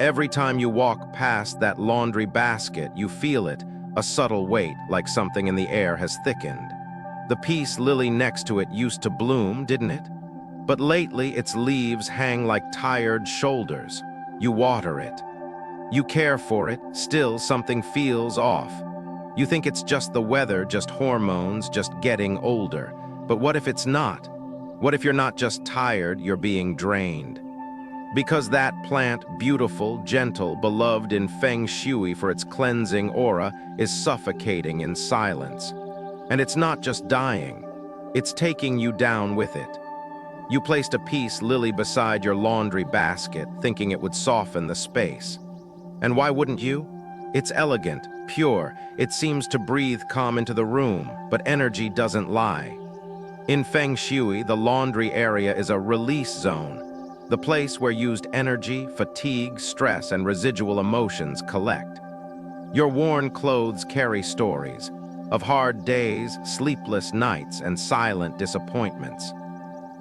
Every time you walk past that laundry basket, you feel it, a subtle weight, like something in the air has thickened. The peace lily next to it used to bloom, didn't it? But lately, its leaves hang like tired shoulders. You water it. You care for it, still something feels off. You think it's just the weather, just hormones, just getting older. But what if it's not? What if you're not just tired, you're being drained? Because that plant, beautiful, gentle, beloved in Feng Shui for its cleansing aura, is suffocating in silence. And it's not just dying, it's taking you down with it. You placed a peace lily beside your laundry basket, thinking it would soften the space. And why wouldn't you? It's elegant, pure, it seems to breathe calm into the room, but energy doesn't lie. In Feng Shui, the laundry area is a release zone, the place where used energy, fatigue, stress, and residual emotions collect. Your worn clothes carry stories of hard days, sleepless nights, and silent disappointments.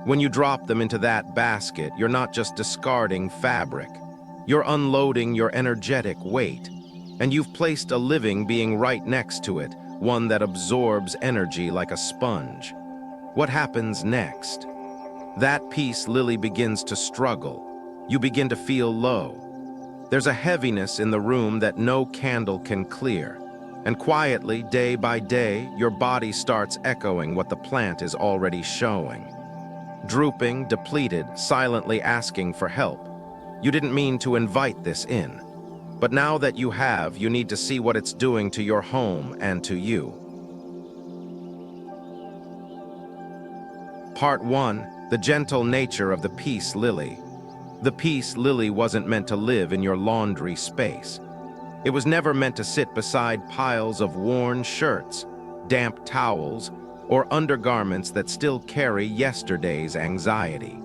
When you drop them into that basket, you're not just discarding fabric. You're unloading your energetic weight, and you've placed a living being right next to it, one that absorbs energy like a sponge. What happens next? That peace lily begins to struggle. You begin to feel low. There's a heaviness in the room that no candle can clear. And quietly, day by day, your body starts echoing what the plant is already showing. Drooping, depleted, silently asking for help. You didn't mean to invite this in. But now that you have, you need to see what it's doing to your home and to you. Part 1. The gentle nature of the peace lily. The peace lily wasn't meant to live in your laundry space. It was never meant to sit beside piles of worn shirts, damp towels, or undergarments that still carry yesterday's anxiety.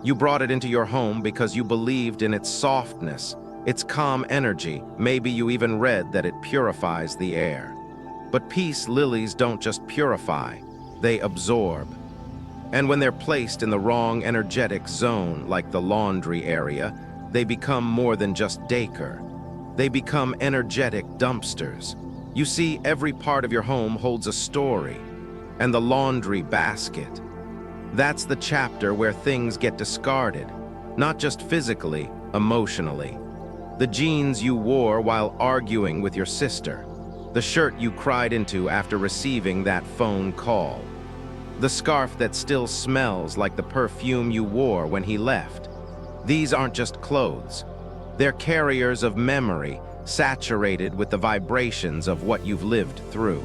You brought it into your home because you believed in its softness, its calm energy. Maybe you even read that it purifies the air. But peace lilies don't just purify, they absorb. And when they're placed in the wrong energetic zone, like the laundry area, they become more than just decor. They become energetic dumpsters. You see, every part of your home holds a story. And the laundry basket. That's the chapter where things get discarded, not just physically, emotionally. The jeans you wore while arguing with your sister. The shirt you cried into after receiving that phone call. The scarf that still smells like the perfume you wore when he left. These aren't just clothes. They're carriers of memory, saturated with the vibrations of what you've lived through.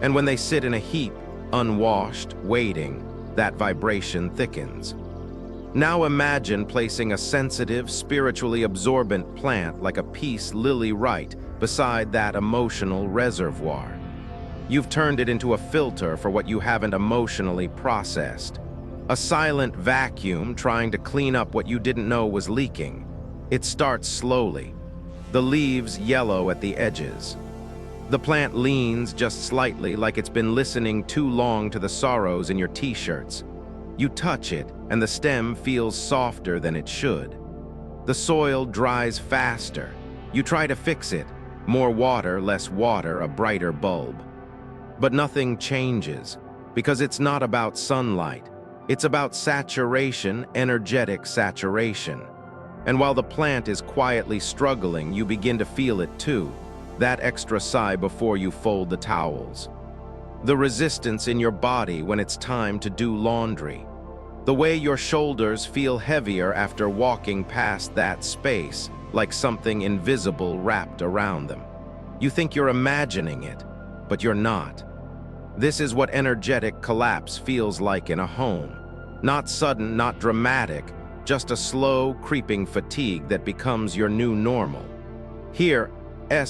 And when they sit in a heap, unwashed, waiting, that vibration thickens. Now imagine placing a sensitive, spiritually absorbent plant like a peace lily right beside that emotional reservoir. You've turned it into a filter for what you haven't emotionally processed. A silent vacuum trying to clean up what you didn't know was leaking. It starts slowly. The leaves yellow at the edges. The plant leans just slightly, like it's been listening too long to the sorrows in your t-shirts. You touch it, and the stem feels softer than it should. The soil dries faster. You try to fix it. More water, less water, a brighter bulb. But nothing changes, because it's not about sunlight. It's about saturation, energetic saturation. And while the plant is quietly struggling, you begin to feel it too. That extra sigh before you fold the towels. The resistance in your body when it's time to do laundry. The way your shoulders feel heavier after walking past that space, like something invisible wrapped around them. You think you're imagining it, but you're not. This is what energetic collapse feels like in a home. Not sudden, not dramatic, just a slow, creeping fatigue that becomes your new normal. Here,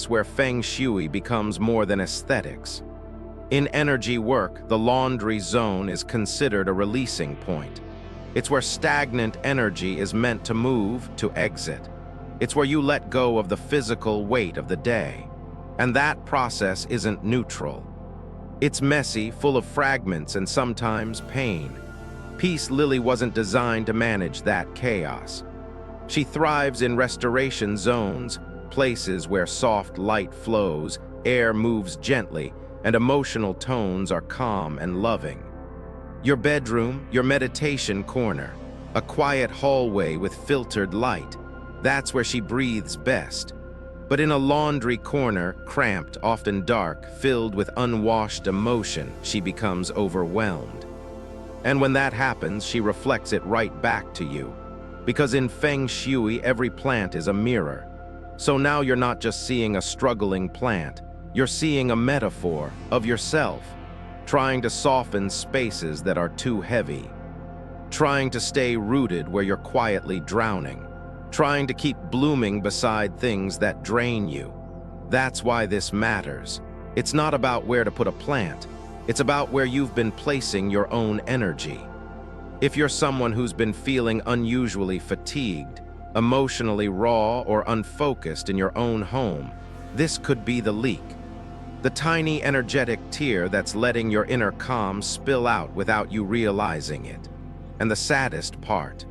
where Feng Shui becomes more than aesthetics. In energy work, the laundry zone is considered a releasing point. It's where stagnant energy is meant to move, to exit. It's where you let go of the physical weight of the day. And that process isn't neutral. It's messy, full of fragments, and sometimes pain. Peace lily wasn't designed to manage that chaos. She thrives in restoration zones, places where soft light flows, air moves gently, and emotional tones are calm and loving. Your bedroom, your meditation corner, a quiet hallway with filtered light. That's where she breathes best. But in a laundry corner, cramped, often dark, filled with unwashed emotion, she becomes overwhelmed. And when that happens, she reflects it right back to you. Because in Feng Shui, every plant is a mirror. So now you're not just seeing a struggling plant, you're seeing a metaphor of yourself, trying to soften spaces that are too heavy, trying to stay rooted where you're quietly drowning, trying to keep blooming beside things that drain you. That's why this matters. It's not about where to put a plant. It's about where you've been placing your own energy. If you're someone who's been feeling unusually fatigued, emotionally raw, or unfocused in your own home, this could be the leak. The tiny energetic tear that's letting your inner calm spill out without you realizing it. And the saddest part,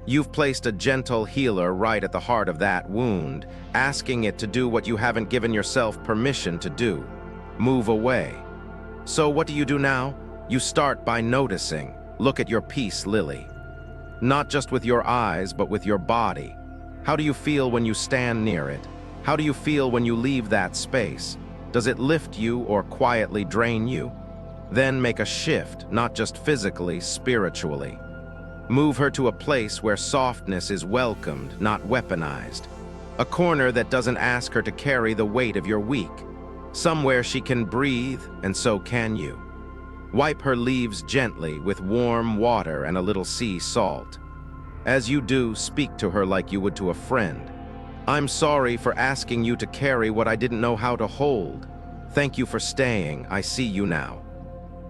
you've placed a gentle healer right at the heart of that wound, asking it to do what you haven't given yourself permission to do. Move away. So what do you do now? You start by noticing. Look at your peace lily. Not just with your eyes, but with your body. How do you feel when you stand near it? How do you feel when you leave that space? Does it lift you or quietly drain you? Then make a shift, not just physically, spiritually. Move her to a place where softness is welcomed, not weaponized. A corner that doesn't ask her to carry the weight of your week. Somewhere she can breathe, and so can you. Wipe her leaves gently with warm water and a little sea salt. As you do, speak to her like you would to a friend. I'm sorry for asking you to carry what I didn't know how to hold. Thank you for staying. I see you now.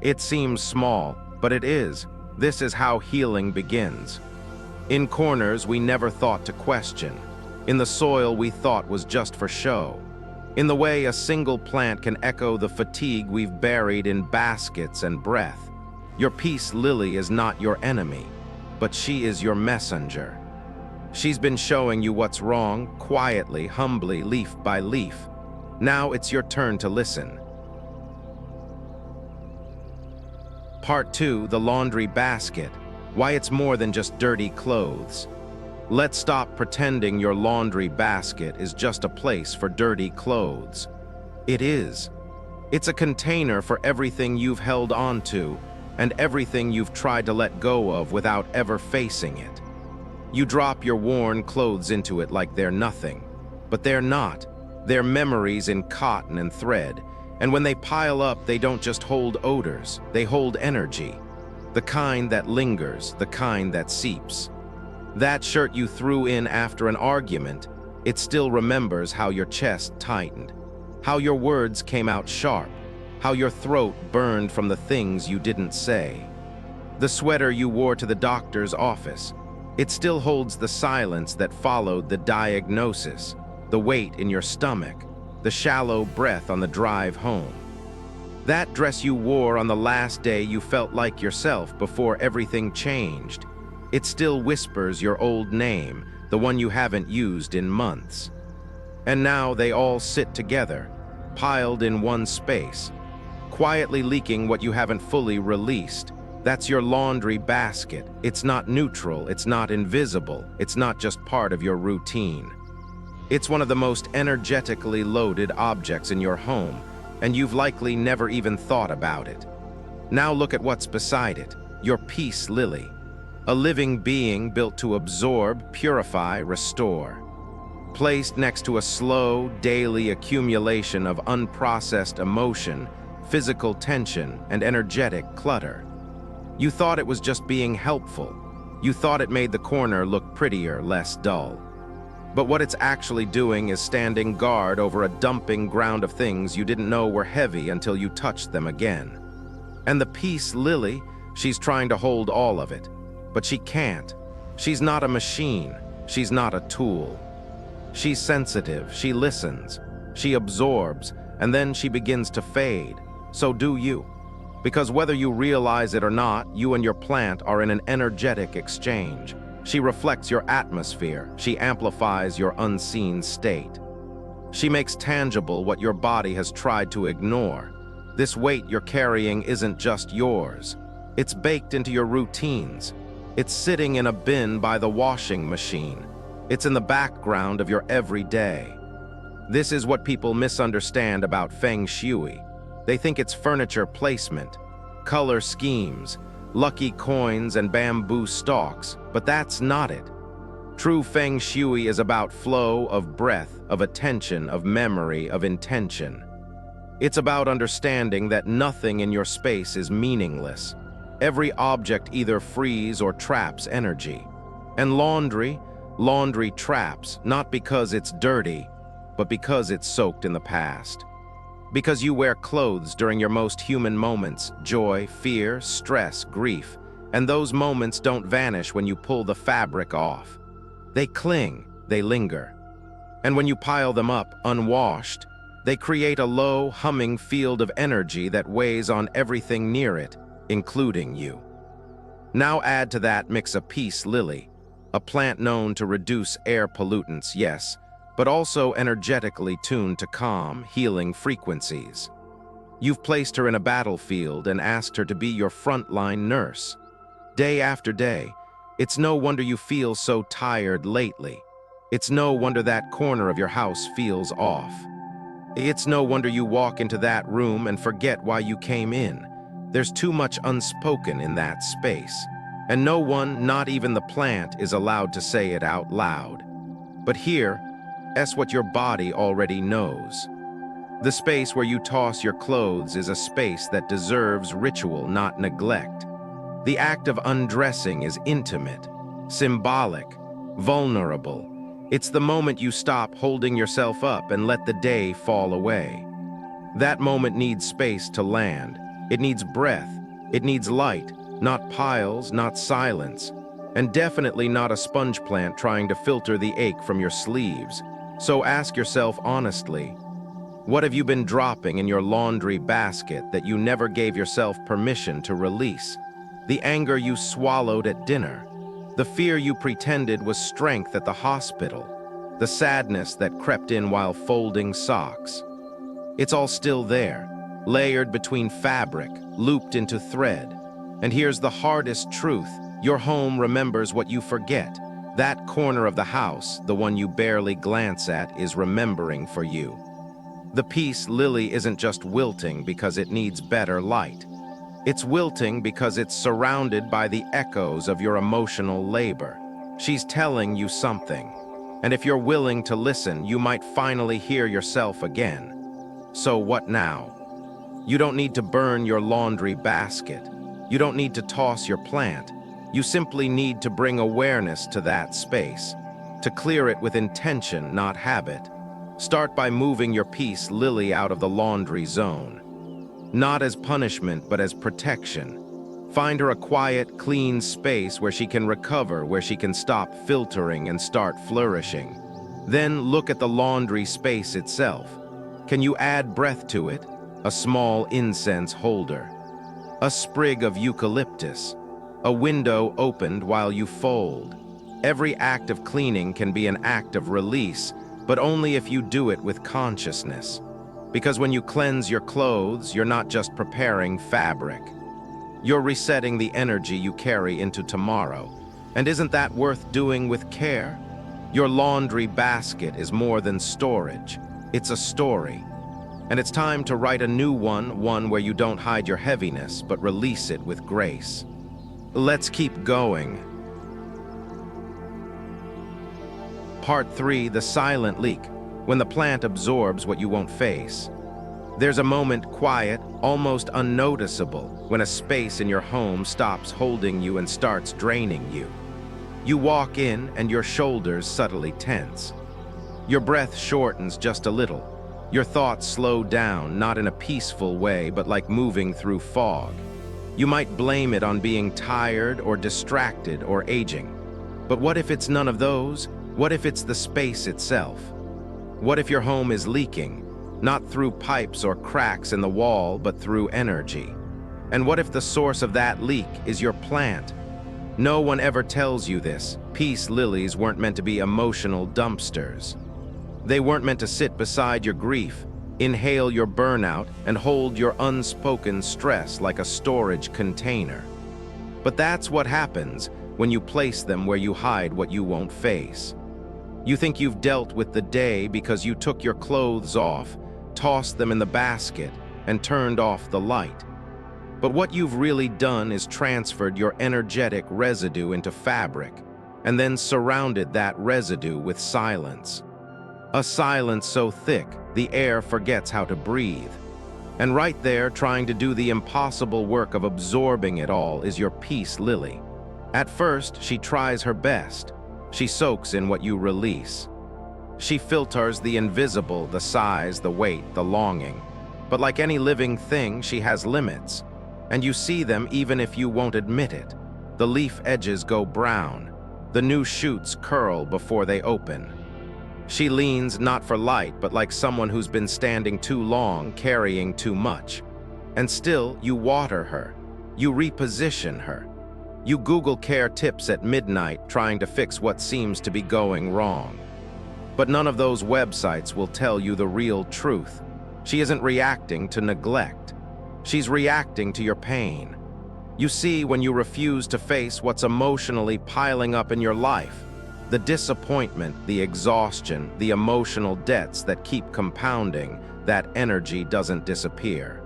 It seems small, but it is. This is how healing begins. In corners we never thought to question. In the soil we thought was just for show. In the way a single plant can echo the fatigue we've buried in baskets and breath. Your peace lily is not your enemy, but she is your messenger. She's been showing you what's wrong, quietly, humbly, leaf by leaf. Now it's your turn to listen. Part 2, the laundry basket. Why it's more than just dirty clothes. Let's stop pretending your laundry basket is just a place for dirty clothes. It is. It's a container for everything you've held on to and everything you've tried to let go of without ever facing it. You drop your worn clothes into it like they're nothing, but they're not. They're memories in cotton and thread, and when they pile up, they don't just hold odors, they hold energy. The kind that lingers, the kind that seeps. That shirt you threw in after an argument, it still remembers how your chest tightened, how your words came out sharp, how your throat burned from the things you didn't say. The sweater you wore to the doctor's office, it still holds the silence that followed the diagnosis, the weight in your stomach, the shallow breath on the drive home. That dress you wore on the last day you felt like yourself before everything changed, it still whispers your old name, the one you haven't used in months. And now they all sit together, piled in one space, quietly leaking what you haven't fully released. That's your laundry basket. It's not neutral, it's not invisible, it's not just part of your routine. It's one of the most energetically loaded objects in your home, and you've likely never even thought about it. Now look at what's beside it, your peace lily. A living being built to absorb, purify, restore. Placed next to a slow, daily accumulation of unprocessed emotion, physical tension, and energetic clutter. You thought it was just being helpful. You thought it made the corner look prettier, less dull. But what it's actually doing is standing guard over a dumping ground of things you didn't know were heavy until you touched them again. And the peace lily, she's trying to hold all of it. But she can't. She's not a machine. She's not a tool. She's sensitive, she listens, she absorbs, and then she begins to fade. So do you. Because whether you realize it or not, you and your plant are in an energetic exchange. She reflects your atmosphere. She amplifies your unseen state. She makes tangible what your body has tried to ignore. This weight you're carrying isn't just yours. It's baked into your routines. It's sitting in a bin by the washing machine. It's in the background of your everyday. This is what people misunderstand about Feng Shui. They think it's furniture placement, color schemes, lucky coins and bamboo stalks, but that's not it. True Feng Shui is about flow of breath, of attention, of memory, of intention. It's about understanding that nothing in your space is meaningless. Every object either frees or traps energy. And laundry traps, not because it's dirty, but because it's soaked in the past. Because you wear clothes during your most human moments, joy, fear, stress, grief, and those moments don't vanish when you pull the fabric off. They cling, they linger. And when you pile them up, unwashed, they create a low, humming field of energy that weighs on everything near it, including you. Now add to that mix a peace lily, a plant known to reduce air pollutants, yes, but also energetically tuned to calm, healing frequencies. You've placed her in a battlefield and asked her to be your frontline nurse. Day after day, it's no wonder you feel so tired lately. It's no wonder that corner of your house feels off. It's no wonder you walk into that room and forget why you came in. There's too much unspoken in that space, and no one, not even the plant, is allowed to say it out loud. But here, that's what your body already knows. The space where you toss your clothes is a space that deserves ritual, not neglect. The act of undressing is intimate, symbolic, vulnerable. It's the moment you stop holding yourself up and let the day fall away. That moment needs space to land. It needs breath. It needs light, not piles, not silence, and definitely not a sponge plant trying to filter the ache from your sleeves. So ask yourself honestly, what have you been dropping in your laundry basket that you never gave yourself permission to release? The anger you swallowed at dinner, the fear you pretended was strength at the hospital, the sadness that crept in while folding socks. It's all still there, layered between fabric, looped into thread. And here's the hardest truth: your home remembers what you forget. That corner of the house, the one you barely glance at, is remembering for you. The peace lily isn't just wilting because it needs better light. It's wilting because it's surrounded by the echoes of your emotional labor. She's telling you something. And if you're willing to listen, you might finally hear yourself again. So what now? You don't need to burn your laundry basket. You don't need to toss your plant. You simply need to bring awareness to that space, to clear it with intention, not habit. Start by moving your peace lily out of the laundry zone. Not as punishment, but as protection. Find her a quiet, clean space where she can recover, where she can stop filtering and start flourishing. Then look at the laundry space itself. Can you add breath to it? A small incense holder, a sprig of eucalyptus, a window opened while you fold. Every act of cleaning can be an act of release, but only if you do it with consciousness. Because when you cleanse your clothes, you're not just preparing fabric. You're resetting the energy you carry into tomorrow. And isn't that worth doing with care? Your laundry basket is more than storage. It's a story. And it's time to write a new one where you don't hide your heaviness, but release it with grace. Let's keep going. Part 3, the silent leak, when the plant absorbs what you won't face. There's a moment quiet, almost unnoticeable, when a space in your home stops holding you and starts draining you. You walk in and your shoulders subtly tense. Your breath shortens just a little. Your thoughts slow down, not in a peaceful way, but like moving through fog. You might blame it on being tired or distracted or aging. But what if it's none of those? What if it's the space itself? What if your home is leaking, not through pipes or cracks in the wall, but through energy? And what if the source of that leak is your plant? No one ever tells you this. Peace lilies weren't meant to be emotional dumpsters. They weren't meant to sit beside your grief, inhale your burnout, and hold your unspoken stress like a storage container. But that's what happens when you place them where you hide what you won't face. You think you've dealt with the day because you took your clothes off, tossed them in the basket, and turned off the light. But what you've really done is transferred your energetic residue into fabric, and then surrounded that residue with silence. A silence so thick, the air forgets how to breathe. And right there, trying to do the impossible work of absorbing it all, is your peace lily. At first, she tries her best. She soaks in what you release. She filters the invisible, the sighs, the weight, the longing. But like any living thing, she has limits. And you see them even if you won't admit it. The leaf edges go brown. The new shoots curl before they open. She leans not for light, but like someone who's been standing too long, carrying too much. And still, you water her. You reposition her. You Google care tips at midnight, trying to fix what seems to be going wrong. But none of those websites will tell you the real truth. She isn't reacting to neglect. She's reacting to your pain. You see, when you refuse to face what's emotionally piling up in your life, the disappointment, the exhaustion, the emotional debts that keep compounding, that energy doesn't disappear.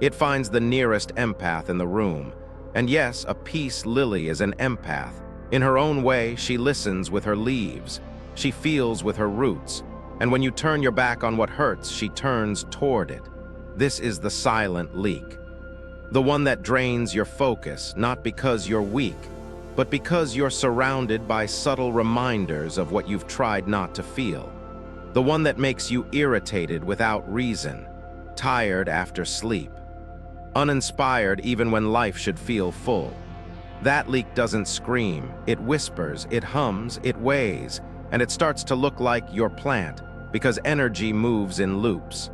It finds the nearest empath in the room. And yes, a peace lily is an empath. In her own way, she listens with her leaves. She feels with her roots. And when you turn your back on what hurts, she turns toward it. This is the silent leak. The one that drains your focus, not because you're weak, but because you're surrounded by subtle reminders of what you've tried not to feel. The one that makes you irritated without reason, tired after sleep, uninspired even when life should feel full. That leak doesn't scream, it whispers, it hums, it weighs, and it starts to look like your plant, because energy moves in loops.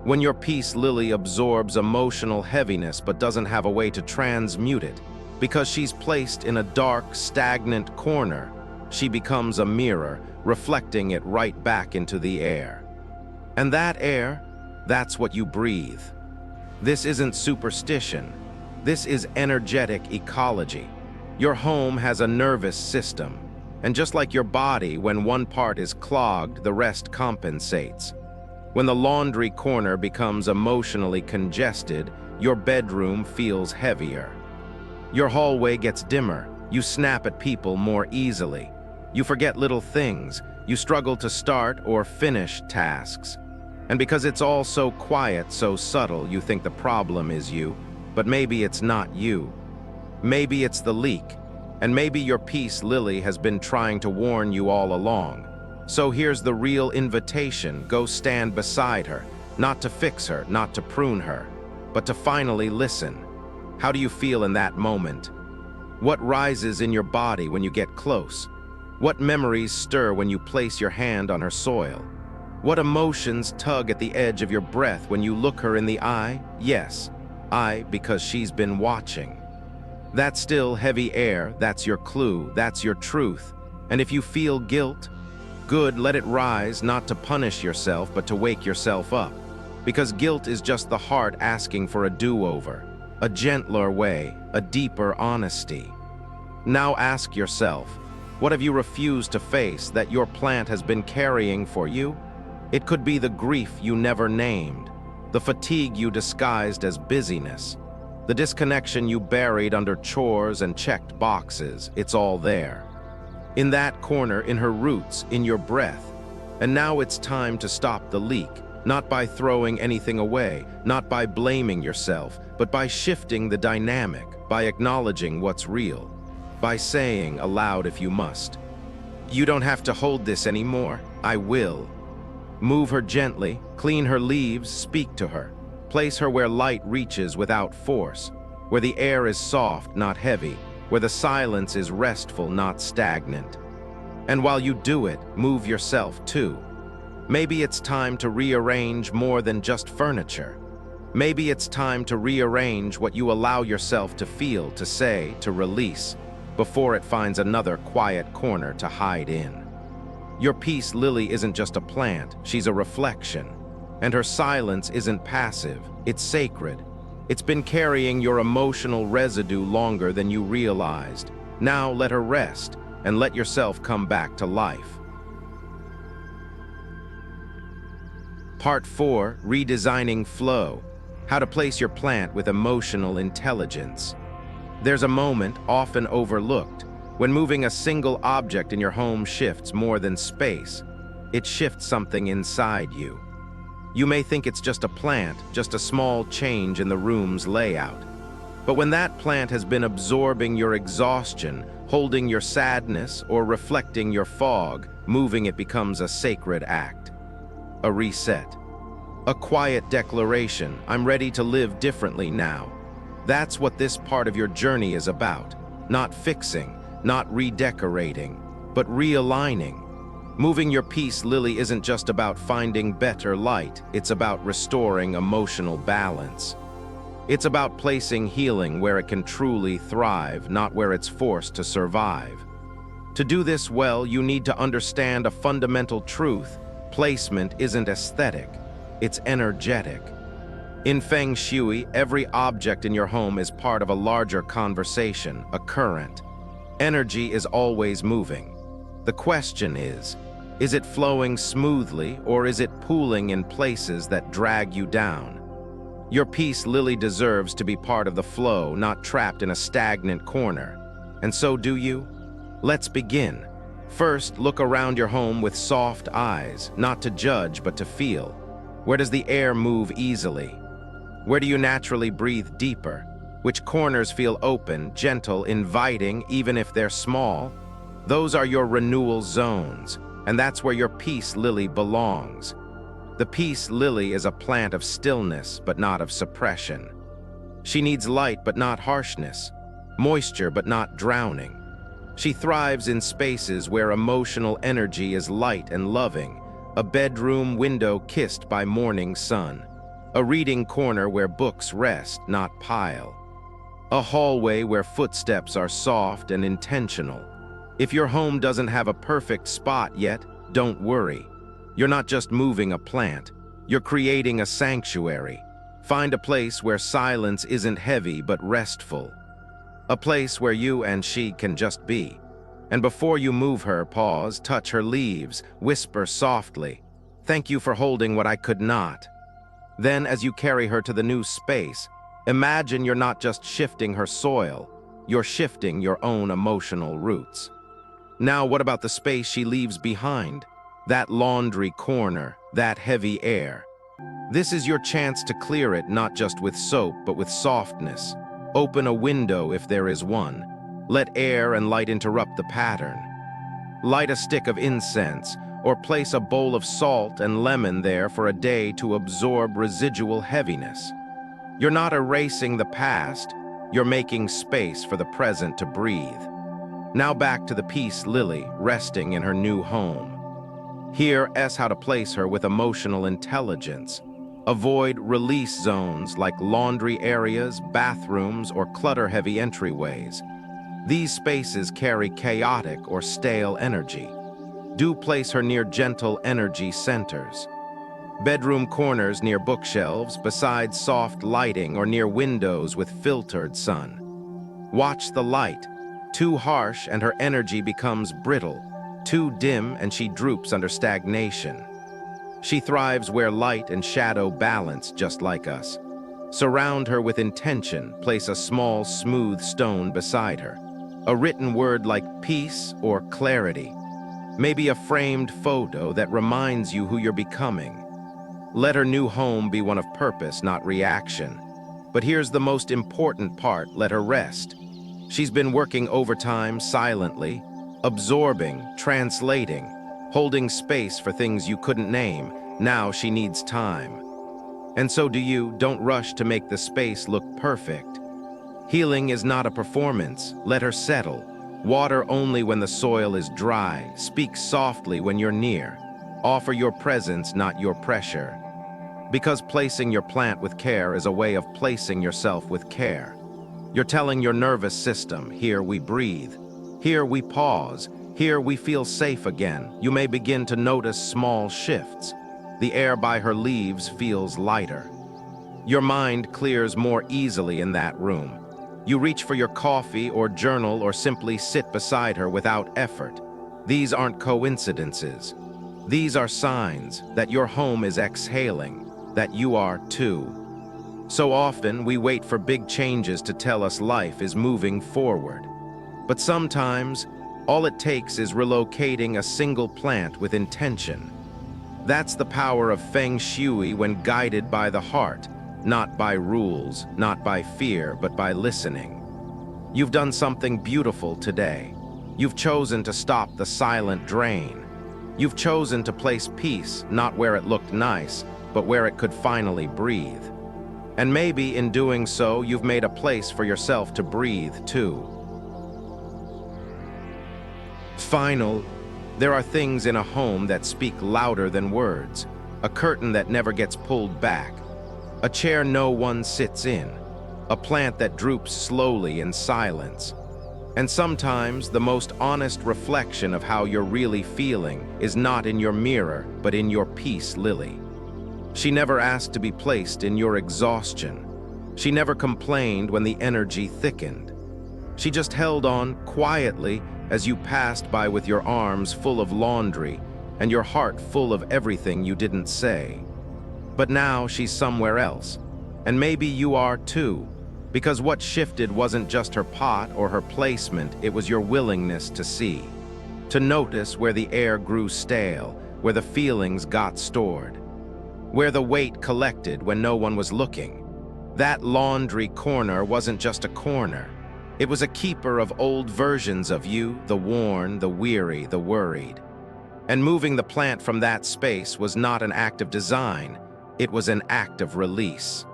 When your peace lily absorbs emotional heaviness but doesn't have a way to transmute it, because she's placed in a dark, stagnant corner, she becomes a mirror, reflecting it right back into the air. And that air, that's what you breathe. This isn't superstition. This is energetic ecology. Your home has a nervous system. And just like your body, when one part is clogged, the rest compensates. When the laundry corner becomes emotionally congested, your bedroom feels heavier. Your hallway gets dimmer. You snap at people more easily. You forget little things. You struggle to start or finish tasks. And because it's all so quiet, so subtle, you think the problem is you, but maybe it's not you. Maybe it's the leak, and maybe your peace lily has been trying to warn you all along. So here's the real invitation: go stand beside her, not to fix her, not to prune her, but to finally listen. How do you feel in that moment? What rises in your body when you get close? What memories stir when you place your hand on her soil? What emotions tug at the edge of your breath when you look her in the eye? Yes, eye, because she's been watching. That still, heavy air, that's your clue, that's your truth. And if you feel guilt, good, let it rise, not to punish yourself, but to wake yourself up. Because guilt is just the heart asking for a do-over, a gentler way, a deeper honesty. Now ask yourself, what have you refused to face that your plant has been carrying for you? It could be the grief you never named, the fatigue you disguised as busyness, the disconnection you buried under chores and checked boxes. It's all there. In that corner, in her roots, in your breath. And now it's time to stop the leak, not by throwing anything away, not by blaming yourself, but by shifting the dynamic, by acknowledging what's real, by saying aloud if you must, "You don't have to hold this anymore. I will." Move her gently, clean her leaves, speak to her. Place her where light reaches without force, where the air is soft, not heavy, where the silence is restful, not stagnant. And while you do it, move yourself too. Maybe it's time to rearrange more than just furniture. Maybe it's time to rearrange what you allow yourself to feel, to say, to release. before it finds another quiet corner to hide in. Your peace lily isn't just a plant, she's a reflection. And her silence isn't passive, it's sacred. It's been carrying your emotional residue longer than you realized. Now let her rest, and let yourself come back to life. Part 4, Redesigning Flow. How to place your plant with emotional intelligence. There's a moment, often overlooked, when moving a single object in your home shifts more than space. It shifts something inside you. You may think it's just a plant, just a small change in the room's layout. But when that plant has been absorbing your exhaustion, holding your sadness, or reflecting your fog, moving it becomes a sacred act. A reset. A quiet declaration, I'm ready to live differently now. That's what this part of your journey is about. Not fixing, not redecorating, but realigning. Moving your peace lily isn't just about finding better light, it's about restoring emotional balance. It's about placing healing where it can truly thrive, not where it's forced to survive. To do this well, you need to understand a fundamental truth. Placement isn't aesthetic, it's energetic. In Feng Shui, every object in your home is part of a larger conversation, a current. Energy is always moving. The question is it flowing smoothly, or is it pooling in places that drag you down? Your peace lily deserves to be part of the flow, not trapped in a stagnant corner. And so do you? Let's begin. First, look around your home with soft eyes, not to judge but to feel. Where does the air move easily? Where do you naturally breathe deeper? Which corners feel open, gentle, inviting, even if they're small? Those are your renewal zones, and that's where your peace lily belongs. The peace lily is a plant of stillness, but not of suppression. She needs light, but not harshness, moisture, but not drowning. She thrives in spaces where emotional energy is light and loving, a bedroom window kissed by morning sun, a reading corner where books rest, not pile, a hallway where footsteps are soft and intentional. If your home doesn't have a perfect spot yet, don't worry. You're not just moving a plant, you're creating a sanctuary. Find a place where silence isn't heavy but restful. A place where you and she can just be. And before you move her, pause, touch her leaves, whisper softly, "Thank you for holding what I could not." Then, as you carry her to the new space, imagine you're not just shifting her soil, you're shifting your own emotional roots. Now, what about the space she leaves behind? That laundry corner, that heavy air. This is your chance to clear it, not just with soap, but with softness. Open a window if there is one. Let air and light interrupt the pattern. Light a stick of incense, or place a bowl of salt and lemon there for a day to absorb residual heaviness. You're not erasing the past, you're making space for the present to breathe. Now back to the peace lily, resting in her new home. Here, how to place her with emotional intelligence. Avoid release zones like laundry areas, bathrooms, or clutter-heavy entryways. These spaces carry chaotic or stale energy. Do place her near gentle energy centers. Bedroom corners near bookshelves, beside soft lighting, or near windows with filtered sun. Watch the light. Too harsh and her energy becomes brittle. Too dim and she droops under stagnation. She thrives where light and shadow balance, just like us. Surround her with intention, place a small, smooth stone beside her. A written word like peace or clarity. Maybe a framed photo that reminds you who you're becoming. Let her new home be one of purpose, not reaction. But here's the most important part, let her rest. She's been working overtime silently, absorbing, translating, holding space for things you couldn't name. Now she needs time. And so do you. Don't rush to make the space look perfect. Healing is not a performance. Let her settle. Water only when the soil is dry. Speak softly when you're near. Offer your presence, not your pressure. Because placing your plant with care is a way of placing yourself with care. You're telling your nervous system, here we breathe. Here we pause. Here we feel safe again. You may begin to notice small shifts. The air by her leaves feels lighter. Your mind clears more easily in that room. You reach for your coffee or journal or simply sit beside her without effort. These aren't coincidences. These are signs that your home is exhaling, that you are too. So often we wait for big changes to tell us life is moving forward. But sometimes, all it takes is relocating a single plant with intention. That's the power of Feng Shui when guided by the heart, not by rules, not by fear, but by listening. You've done something beautiful today. You've chosen to stop the silent drain. You've chosen to place peace not where it looked nice, but where it could finally breathe. And maybe in doing so, you've made a place for yourself to breathe too. There are things in a home that speak louder than words. A curtain that never gets pulled back. A chair no one sits in. A plant that droops slowly in silence. And sometimes the most honest reflection of how you're really feeling is not in your mirror, but in your peace lily. She never asked to be placed in your exhaustion. She never complained when the energy thickened. She just held on quietly as you passed by with your arms full of laundry and your heart full of everything you didn't say. But now she's somewhere else, and maybe you are too, because what shifted wasn't just her pot or her placement, it was your willingness to see, to notice where the air grew stale, where the feelings got stored, where the weight collected when no one was looking. That laundry corner wasn't just a corner. It was a keeper of old versions of you, the worn, the weary, the worried. And moving the plant from that space was not an act of design, it was an act of release.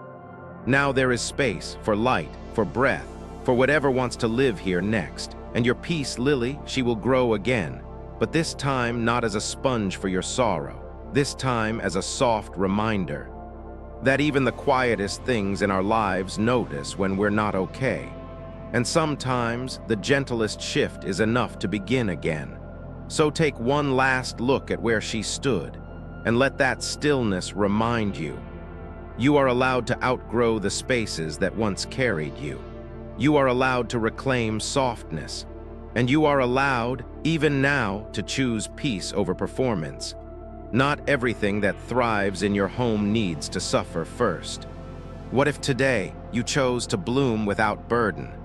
Now there is space for light, for breath, for whatever wants to live here next. And your peace lily, she will grow again, but this time not as a sponge for your sorrow, this time as a soft reminder that even the quietest things in our lives notice when we're not okay. And sometimes the gentlest shift is enough to begin again. So take one last look at where she stood, and let that stillness remind you. You are allowed to outgrow the spaces that once carried you. You are allowed to reclaim softness. And you are allowed, even now, to choose peace over performance. Not everything that thrives in your home needs to suffer first. What if today you chose to bloom without burden?